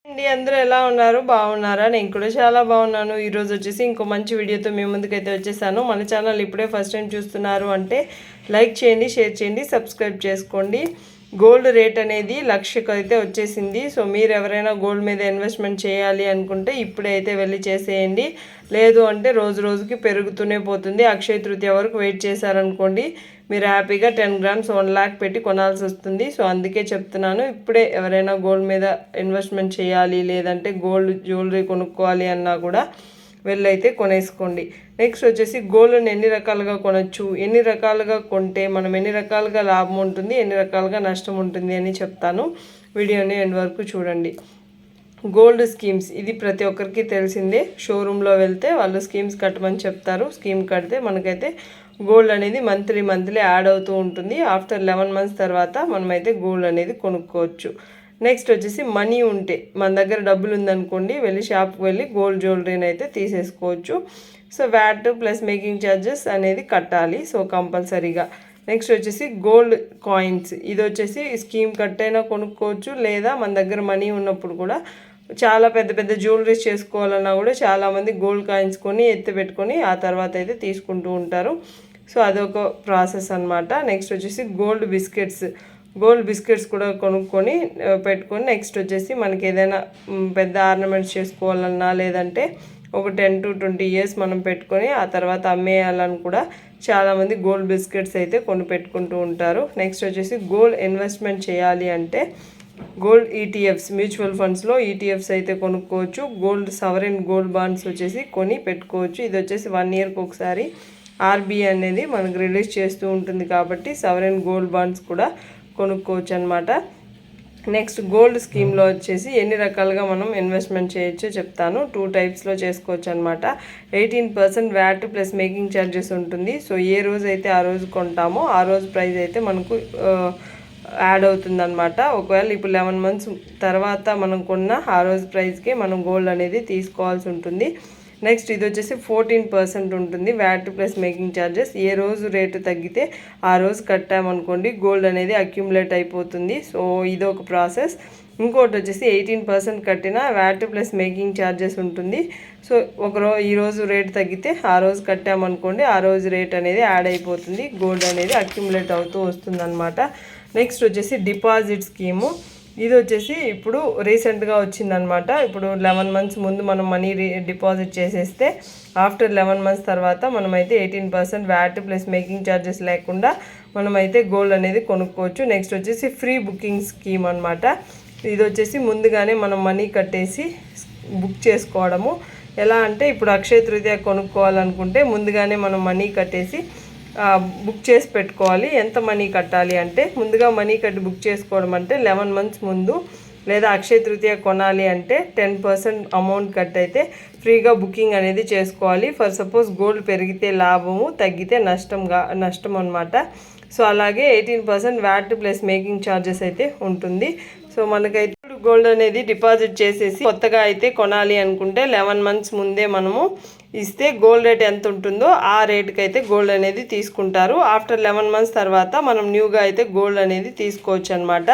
అండి అందరూ ఎలా ఉన్నారు? బాగున్నారా? నేను కూడా చాలా బాగున్నాను. ఈరోజు వచ్చేసి ఇంకో మంచి వీడియోతో మీ ముందుకైతే వచ్చేసాను. మన ఛానల్ ఇప్పుడే ఫస్ట్ టైం చూస్తున్నారు అంటే లైక్ చేయండి, షేర్ చేయండి, సబ్స్క్రైబ్ చేసుకోండి. గోల్డ్ రేట్ అనేది 1,00,000కు అయితే వచ్చేసింది. సో మీరు ఎవరైనా గోల్డ్ మీద ఇన్వెస్ట్మెంట్ చేయాలి అనుకుంటే ఇప్పుడే అయితే వెళ్ళి చేసేయండి. లేదు అంటే రోజు రోజుకి పెరుగుతూనే పోతుంది. అక్షయ తృతీయ వరకు వెయిట్ చేశారనుకోండి, మీరు హ్యాపీగా 10 గ్రామ్స్ 1 లాక్ పెట్టి కొనాల్సి వస్తుంది. సో అందుకే చెప్తున్నాను, ఇప్పుడే ఎవరైనా గోల్డ్ మీద ఇన్వెస్ట్మెంట్ చేయాలి లేదంటే గోల్డ్ జ్యువెలరీ కొనుక్కోవాలి అన్నా కూడా వెళ్ళైతే కొనేసుకోండి. నెక్స్ట్ వచ్చేసి గోల్డ్ని ఎన్ని రకాలుగా కొనొచ్చు, ఎన్ని రకాలుగా కొంటే మనం ఎన్ని రకాలుగా లాభం ఉంటుంది, ఎన్ని రకాలుగా నష్టం ఉంటుంది అని చెప్తాను. వీడియోని ఎండ్ వరకు చూడండి. గోల్డ్ స్కీమ్స్, ఇది ప్రతి ఒక్కరికి తెలిసిందే. షోరూంలో వెళ్తే వాళ్ళు స్కీమ్స్ కట్టమని చెప్తారు. స్కీమ్ కడితే మనకైతే గోల్డ్ అనేది మంత్లీ యాడ్ అవుతూ ఉంటుంది. ఆఫ్టర్ 11 మంత్స్ తర్వాత మనమైతే గోల్డ్ అనేది కొనుక్కోవచ్చు. నెక్స్ట్ వచ్చేసి మనీ ఉంటే, మన దగ్గర డబ్బులు ఉందనుకోండి, వెళ్ళి షాప్కి వెళ్ళి గోల్డ్ జ్యువెలరీని అయితే తీసేసుకోవచ్చు. So VAT plus making charges అనేది కట్టాలి, సో కంపల్సరీగా. నెక్స్ట్ వచ్చేసి గోల్డ్ కాయిన్స్, ఇది వచ్చేసి స్కీమ్ కట్టైనా కొనుక్కోవచ్చు, లేదా మన దగ్గర మనీ ఉన్నప్పుడు కూడా చాలా పెద్ద పెద్ద జ్యువెలరీస్ చేసుకోవాలన్నా కూడా చాలామంది గోల్డ్ కాయిన్స్ కొని ఎత్తి పెట్టుకొని ఆ తర్వాత అయితే తీసుకుంటూ ఉంటారు. సో అదొక ప్రాసెస్ అనమాట. నెక్స్ట్ వచ్చేసి గోల్డ్ బిస్కెట్స్ కూడా కొనుక్కొని పెట్టుకొని, నెక్స్ట్ వచ్చేసి మనకి ఏదైనా పెద్ద ఆర్నమెంట్స్ చేసుకోవాలన్నా లేదంటే ఒక 10 to 20 ఇయర్స్ మనం పెట్టుకొని ఆ తర్వాత అమ్మేయాలని కూడా చాలామంది గోల్డ్ బిస్కెట్స్ అయితే కొని పెట్టుకుంటూ ఉంటారు. నెక్స్ట్ వచ్చేసి గోల్డ్ ఇన్వెస్ట్మెంట్ చేయాలి అంటే గోల్డ్ ఈటీఎఫ్స్, మ్యూచువల్ ఫండ్స్లో ఈటీఎఫ్స్ అయితే కొనుక్కోవచ్చు. గోల్డ్ సవరెన్ గోల్డ్ బాండ్స్ వచ్చేసి కొని పెట్టుకోవచ్చు. ఇది వచ్చేసి 1 ఇయర్కి ఒకసారి ఆర్బీఐ అనేది మనకు రిలీజ్ చేస్తూ ఉంటుంది కాబట్టి సవరెన్ గోల్డ్ బాండ్స్ కూడా కొనుక్కోవచ్చు అనమాట. నెక్స్ట్ గోల్డ్ స్కీమ్లో వచ్చేసి ఎన్ని రకాలుగా మనం ఇన్వెస్ట్మెంట్ చేయొచ్చో చెప్తాను. 2 టైప్స్లో చేసుకోవచ్చు అనమాట. 18% వ్యాట్ ప్లస్ మేకింగ్ ఛార్జెస్ ఉంటుంది. సో ఏ రోజు అయితే ఆ రోజు కొంటామో ఆ రోజు ప్రైస్ అయితే మనకు యాడ్ అవుతుంది అనమాట. ఒకవేళ ఇప్పుడు 11 మంత్స్ తర్వాత మనం కొన్న ఆ రోజు ప్రైస్కే మనం గోల్డ్ అనేది తీసుకోవాల్సి ఉంటుంది. నెక్స్ట్ ఇది వచ్చేసి 14% ఉంటుంది వ్యాట్ ప్లస్ మేకింగ్ ఛార్జెస్. ఏ రోజు రేటు తగ్గితే ఆ రోజు కట్టామనుకోండి గోల్డ్ అనేది అక్యుములేట్ అయిపోతుంది. సో ఇది ఒక ప్రాసెస్. ఇంకోటి వచ్చేసి 18% కట్టిన వ్యాట్ ప్లస్ మేకింగ్ ఛార్జెస్ ఉంటుంది. సో ఈరోజు రేటు తగ్గితే ఆ రోజు కట్టామనుకోండి ఆ రోజు రేట్ అనేది యాడ్ అయిపోతుంది, గోల్డ్ అనేది అక్యుములేట్ అవుతూ వస్తుంది అనమాట. నెక్స్ట్ వచ్చేసి డిపాజిట్ స్కీము, ఇది వచ్చేసి ఇప్పుడు రీసెంట్గా వచ్చిందనమాట. ఇప్పుడు 11 మంత్స్ ముందు మనం మనీ డిపాజిట్ చేసేస్తే ఆఫ్టర్ 11 మంత్స్ తర్వాత మనమైతే 18% వ్యాట్ ప్లస్ మేకింగ్ ఛార్జెస్ లేకుండా మనమైతే గోల్డ్ అనేది కొనుక్కోవచ్చు. నెక్స్ట్ వచ్చేసి ఫ్రీ బుకింగ్ స్కీమ్ అనమాట. ఇది వచ్చేసి ముందుగానే మనం మనీ కట్టేసి బుక్ చేసుకోవడము. ఎలా అంటే ఇప్పుడు అక్షయ తృతీయ కొనుక్కోవాలనుకుంటే ముందుగానే మనం మనీ కట్టేసి బుక్ చేసి పెట్టుకోవాలి. ఎంత మనీ కట్టాలి అంటే ముందుగా మనీ కట్టి బుక్ చేసుకోవడం అంటే 11 మంత్స్ ముందు, లేదా అక్షయ తృతీయ కొనాలి అంటే 10% అమౌంట్ కట్ అయితే ఫ్రీగా బుకింగ్ అనేది చేసుకోవాలి. ఫర్ సపోజ్ గోల్డ్ పెరిగితే లాభము, తగ్గితే నష్టం అనమాట. సో అలాగే 18% వ్యాట్ ప్లస్ మేకింగ్ ఛార్జెస్ అయితే ఉంటుంది. సో మనకైతే గోల్డ్ అనేది డిపాజిట్ చేసేసి కొత్తగా అయితే కొనాలి అనుకుంటే 11 మంత్స్ ముందే మనము ఇస్తే గోల్డ్ రేట్ ఎంత ఉంటుందో ఆ రేట్కి అయితే గోల్డ్ అనేది తీసుకుంటారు. ఆఫ్టర్ 11 మంత్స్ తర్వాత మనం న్యూగా అయితే గోల్డ్ అనేది తీసుకోవచ్చు అనమాట.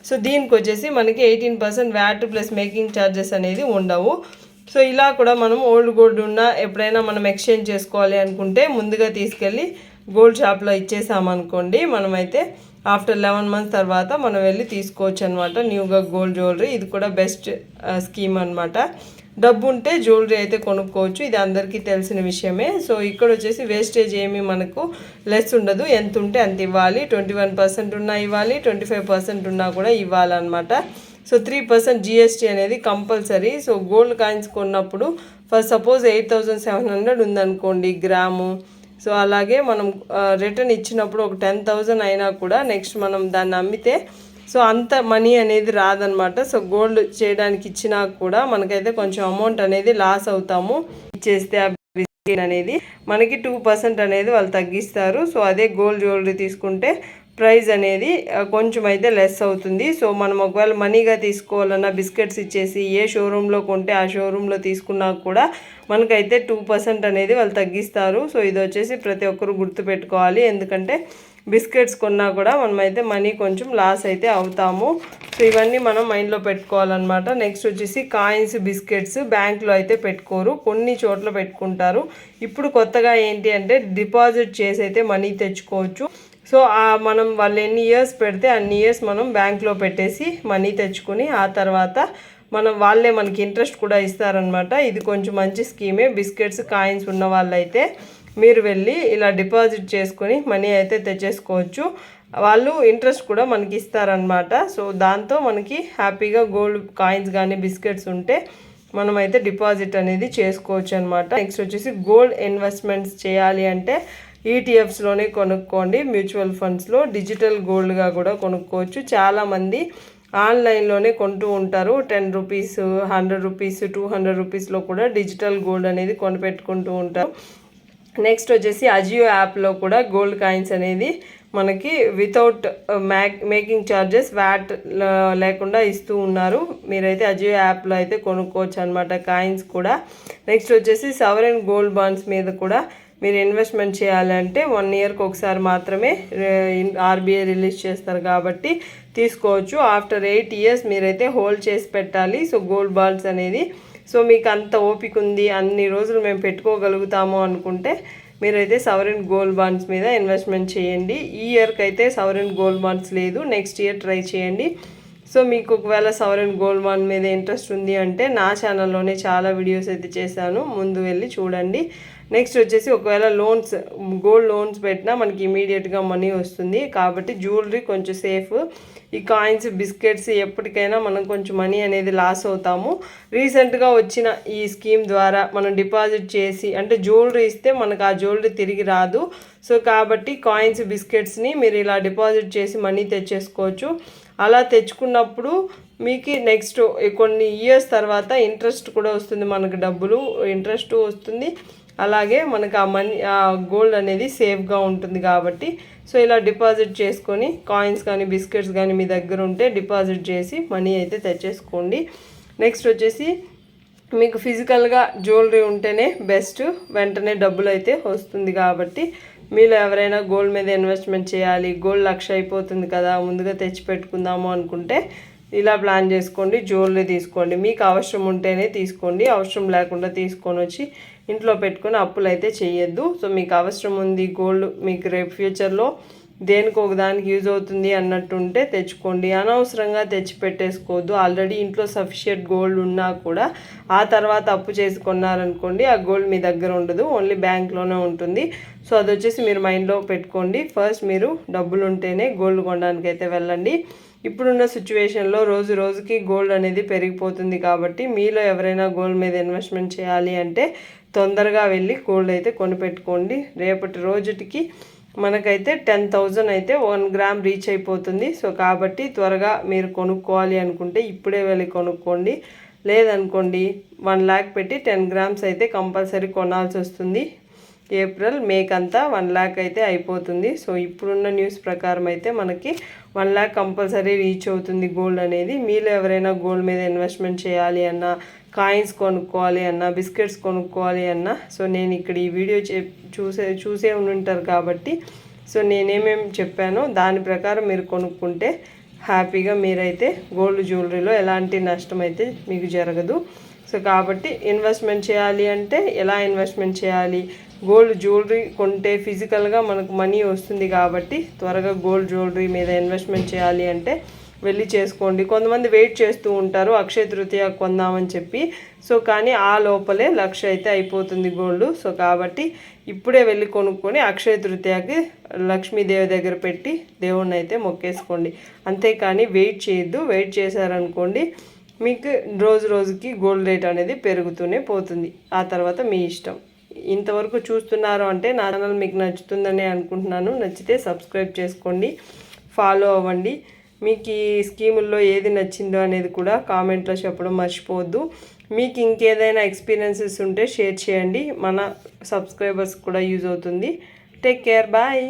సో దీనికి వచ్చేసి మనకి 18% వ్యాట్ ప్లస్ మేకింగ్ ఛార్జెస్ అనేది ఉండవు. సో ఇలా కూడా మనం ఓల్డ్ గోల్డ్ ఉన్న ఎప్పుడైనా మనం ఎక్స్చేంజ్ చేసుకోవాలి అనుకుంటే ముందుగా తీసుకెళ్ళి గోల్డ్ షాప్లో ఇచ్చేసామనుకోండి, మనమైతే ఆఫ్టర్ 11 మంత్స్ తర్వాత మనం వెళ్ళి తీసుకోవచ్చు అనమాట న్యూగా గోల్డ్ జ్యువెలరీ. ఇది కూడా బెస్ట్ స్కీమ్ అనమాట. డబ్బు ఉంటే జ్యువెలరీ అయితే కొనుక్కోవచ్చు, ఇది అందరికీ తెలిసిన విషయమే. సో ఇక్కడ వచ్చేసి వేస్టేజ్ ఏమీ మనకు లెస్ ఉండదు, ఎంత ఉంటే అంత ఇవ్వాలి. 21% ఉన్నా ఇవ్వాలి, 25% ఉన్నా కూడా ఇవ్వాలన్నమాట. సో 3% జిఎస్టీ అనేది కంపల్సరీ. సో గోల్డ్ కాయిన్స్ కొన్నప్పుడు ఫర్ సపోజ్ 8,700 ఉందనుకోండి గ్రాము. సో అలాగే మనం రిటర్న్ ఇచ్చినప్పుడు ఒక 10,000 అయినా కూడా నెక్స్ట్ మనం దాన్ని అమ్మితే సో అంత మనీ అనేది రాదనమాట. సో గోల్డ్ చేయడానికి ఇచ్చినా కూడా మనకైతే కొంచెం అమౌంట్ అనేది లాస్ అవుతాము. ఇచ్చేస్తే అనేది మనకి 2% అనేది వాళ్ళు తగ్గిస్తారు. సో అదే గోల్డ్ జ్యువెలరీ తీసుకుంటే ప్రైస్ అనేది కొంచెం అయితే లెస్ అవుతుంది. సో మనం ఒకవేళ మనీగా తీసుకోవాలన్నా బిస్కెట్స్ ఇచ్చేసి ఏ షోరూంలో కొంటే ఆ షోరూంలో తీసుకున్నా కూడా మనకైతే 2% అనేది వాళ్ళు తగ్గిస్తారు. సో ఇది వచ్చేసి ప్రతి ఒక్కరు గుర్తుపెట్టుకోవాలి, ఎందుకంటే బిస్కెట్స్ కొన్నా కూడా మనమైతే మనీ కొంచెం లాస్ అయితే అవుతాము. సో ఇవన్నీ మనం మైండ్లో పెట్టుకోవాలన్నమాట. నెక్స్ట్ వచ్చేసి కాయిన్స్, బిస్కెట్స్ బ్యాంక్లో అయితే పెట్టుకోరు, కొన్ని చోట్ల పెట్టుకుంటారు. ఇప్పుడు కొత్తగా ఏంటి అంటే డిపాజిట్ చేసి అయితే మనీ తెచ్చుకోవచ్చు. సో మనం వాళ్ళు ఎన్ని ఇయర్స్ పెడితే అన్ని ఇయర్స్ మనం బ్యాంక్లో పెట్టేసి మనీ తెచ్చుకొని ఆ తర్వాత వాళ్ళే మనకి ఇంట్రెస్ట్ కూడా ఇస్తారనమాట. ఇది కొంచెం మంచి స్కీమే. బిస్కెట్స్, కాయిన్స్ ఉన్న వాళ్ళైతే మీరు వెళ్ళి ఇలా డిపాజిట్ చేసుకొని మనీ అయితే తెచ్చేసుకోవచ్చు. వాళ్ళు ఇంట్రెస్ట్ కూడా మనకి ఇస్తారనమాట. సో దాంతో మనకి హ్యాపీగా గోల్డ్ కాయిన్స్ కానీ బిస్కెట్స్ ఉంటే మనమైతే డిపాజిట్ అనేది చేసుకోవచ్చు అనమాట. నెక్స్ట్ వచ్చేసి గోల్డ్ ఇన్వెస్ట్మెంట్స్ చేయాలి అంటే ఈటీఎఫ్స్లోనే కొనుక్కోండి. మ్యూచువల్ ఫండ్స్లో డిజిటల్ గోల్డ్గా కూడా కొనుక్కోవచ్చు. చాలామంది ఆన్లైన్లోనే కొంటూ ఉంటారు. 10 రూపీస్, 100 రూపీస్, 200 రూపీస్లో కూడా డిజిటల్ గోల్డ్ అనేది కొనిపెట్టుకుంటూ ఉంటారు. నెక్స్ట్ వచ్చేసి అజియో యాప్లో కూడా గోల్డ్ కాయిన్స్ అనేది మనకి వితౌట్ మేకింగ్ ఛార్జెస్, వ్యాట్ లేకుండా ఇస్తూ ఉన్నారు. మీరైతే అజియో యాప్లో అయితే కొనుక్కోవచ్చు అనమాట కాయిన్స్ కూడా. నెక్స్ట్ వచ్చేసి సావరెన్ గోల్డ్ బాండ్స్ మీద కూడా మీరు ఇన్వెస్ట్మెంట్ చేయాలంటే 1 ఇయర్కి ఒకసారి మాత్రమే ఆర్బీఐ రిలీజ్ చేస్తారు కాబట్టి తీసుకోవచ్చు. ఆఫ్టర్ 8 ఇయర్స్ మీరైతే హోల్డ్ చేసి పెట్టాలి. సో గోల్డ్ బాండ్స్ అనేది సో మీకు అంత ఓపిక ఉంది, అన్ని రోజులు మేము పెట్టుకోగలుగుతాము అనుకుంటే మీరైతే సావరెన్ గోల్డ్ బాండ్స్ మీద ఇన్వెస్ట్మెంట్ చేయండి. ఈ ఇయర్కి అయితే సావరెన్ గోల్డ్ బాండ్స్ లేదు, నెక్స్ట్ ఇయర్ ట్రై చేయండి. సో మీకు ఒకవేళ సావరెన్ గోల్డ్ బాండ్ మీద ఇంట్రెస్ట్ ఉంది అంటే నా ఛానల్లోనే చాలా వీడియోస్ అయితే చేశాను, ముందు వెళ్ళి చూడండి. నెక్స్ట్ వచ్చేసి ఒకవేళ గోల్డ్ లోన్స్ పెట్టినా మనకి ఇమీడియట్గా మనీ వస్తుంది కాబట్టి జ్యువెలరీ కొంచెం సేఫ్. ఈ కాయిన్స్, బిస్కెట్స్ ఎప్పటికైనా మనం కొంచెం మనీ అనేది లాస్ అవుతాము. రీసెంట్గా వచ్చిన ఈ స్కీమ్ ద్వారా మనం డిపాజిట్ చేసి అంటే జ్యువెలరీ ఇస్తే మనకు ఆ జ్యువెలరీ తిరిగి రాదు. సో కాబట్టి కాయిన్స్, బిస్కెట్స్ని మీరు ఇలా డిపాజిట్ చేసి మనీ తెచ్చేసుకోవచ్చు. అలా తెచ్చుకున్నప్పుడు మీకు నెక్స్ట్ కొన్ని ఇయర్స్ తర్వాత ఇంట్రెస్ట్ కూడా వస్తుంది, మనకు డబ్బులు ఇంట్రెస్ట్ వస్తుంది. అలాగే మనకు ఆ గోల్డ్ అనేది సేఫ్గా ఉంటుంది కాబట్టి సో ఇలా డిపాజిట్ చేసుకొని కాయిన్స్ కానీ బిస్కెట్స్ కానీ మీ దగ్గర ఉంటే డిపాజిట్ చేసి మనీ అయితే తెచ్చేసుకోండి. నెక్స్ట్ వచ్చేసి మీకు ఫిజికల్గా జ్యువెలరీ ఉంటేనే బెస్ట్, వెంటనే డబ్బులు అయితే వస్తుంది. కాబట్టి మీరు ఎవరైనా గోల్డ్ మీద ఇన్వెస్ట్మెంట్ చేయాలి, గోల్డ్ 1,00,000 అయిపోతుంది కదా, ముందుగా తెచ్చి పెట్టుకుందాము అనుకుంటే ఇలా ప్లాన్ చేసుకోండి, జ్యువెలరీ తీసుకోండి. మీకు అవసరం ఉంటేనే తీసుకోండి, అవసరం లేకుండా తీసుకొని వచ్చి ఇంట్లో పెట్టుకొని అప్పులు అయితే చేయొద్దు. సో మీకు అవసరం ఉంది గోల్డ్, మీకు రేపు ఫ్యూచర్లో దేనికి ఒక దానికి యూజ్ అవుతుంది అన్నట్టు ఉంటే తెచ్చుకోండి. అనవసరంగా తెచ్చి పెట్టేసుకోవద్దు. ఆల్రెడీ ఇంట్లో సఫిషియెంట్ గోల్డ్ ఉన్నా కూడా ఆ తర్వాత అప్పు చేసి కొన్నారనుకోండి, ఆ గోల్డ్ మీ దగ్గర ఉండదు, ఓన్లీ బ్యాంక్లోనే ఉంటుంది. సో అది వచ్చేసి మీరు మైండ్లో పెట్టుకోండి. ఫస్ట్ మీరు డబ్బులు ఉంటేనే గోల్డ్ కొనడానికి అయితే వెళ్ళండి. ఇప్పుడున్న సిచ్యువేషన్లో రోజు రోజుకి గోల్డ్ అనేది పెరిగిపోతుంది కాబట్టి మీలో ఎవరైనా గోల్డ్ మీద ఇన్వెస్ట్మెంట్ చేయాలి అంటే తొందరగా వెళ్ళి గోల్డ్ అయితే కొనిపెట్టుకోండి. రేపటి రోజుకి మనకైతే 10,000 అయితే 1 గ్రామ్ రీచ్ అయిపోతుంది. సో కాబట్టి త్వరగా మీరు కొనుక్కోవాలి అనుకుంటే ఇప్పుడే వెళ్ళి కొనుక్కోండి. లేదనుకోండి 1 lakh పెట్టి 10 గ్రామ్స్ అయితే కంపల్సరీ కొనాల్సి వస్తుంది. ఏప్రిల్, మేకంతా 1 lakh అయితే అయిపోతుంది. సో ఇప్పుడున్న న్యూస్ ప్రకారం అయితే మనకి 1 lakh కంపల్సరీ రీచ్ అవుతుంది గోల్డ్ అనేది. మీలో ఎవరైనా గోల్డ్ మీద ఇన్వెస్ట్మెంట్ చేయాలి అన్నా, కాయిన్స్ కొనుక్కోవాలి అన్నా, బిస్కెట్స్ కొనుక్కోవాలి అన్నా సో నేను ఇక్కడ ఈ వీడియో చూసే ఉంటారు కాబట్టి సో నేనేమేమి చెప్పానో దాని ప్రకారం మీరు కొనుక్కుంటే హ్యాపీగా మీరైతే గోల్డ్ జ్యువెలరీలో ఎలాంటి నష్టం అయితే మీకు జరగదు. సో కాబట్టి ఇన్వెస్ట్మెంట్ చేయాలి అంటే ఎలా ఇన్వెస్ట్మెంట్ చేయాలి, గోల్డ్ జ్యువెలరీ కొంటే ఫిజికల్గా మనకు మనీ వస్తుంది కాబట్టి త్వరగా గోల్డ్ జ్యువెలరీ మీద ఇన్వెస్ట్మెంట్ చేయాలి అంటే వెళ్ళి చేసుకోండి. కొంతమంది వెయిట్ చేస్తూ ఉంటారు అక్షయ తృతీయ కొందామని చెప్పి. సో కానీ ఆ లోపలే 1,00,000 అయితే అయిపోతుంది గోల్డ్. సో కాబట్టి ఇప్పుడే వెళ్ళి కొనుక్కొని అక్షయ తృతీయకి లక్ష్మీదేవి దగ్గర పెట్టి దేవుణ్ణి అయితే మొక్కేసుకోండి. అంతేకాని వెయిట్ చేయొద్దు. వెయిట్ చేశారనుకోండి మీకు రోజు రోజుకి గోల్డ్ రేట్ అనేది పెరుగుతూనే పోతుంది. ఆ తర్వాత మీ ఇష్టం. ఇంతవరకు చూస్తున్నారు అంటే నా ఛానల్ మీకు నచ్చుతుందని అనుకుంటున్నాను. నచ్చితే సబ్స్క్రైబ్ చేసుకోండి, ఫాలో అవ్వండి. మీకు ఈ స్కీముల్లో ఏది నచ్చిందో అనేది కూడా కామెంట్లో చెప్పడం మర్చిపోవద్దు. మీకు ఇంకేదైనా ఎక్స్పీరియన్సెస్ ఉంటే షేర్ చేయండి, మన సబ్స్క్రైబర్స్ కూడా యూజ్ అవుతుంది. Take care, bye.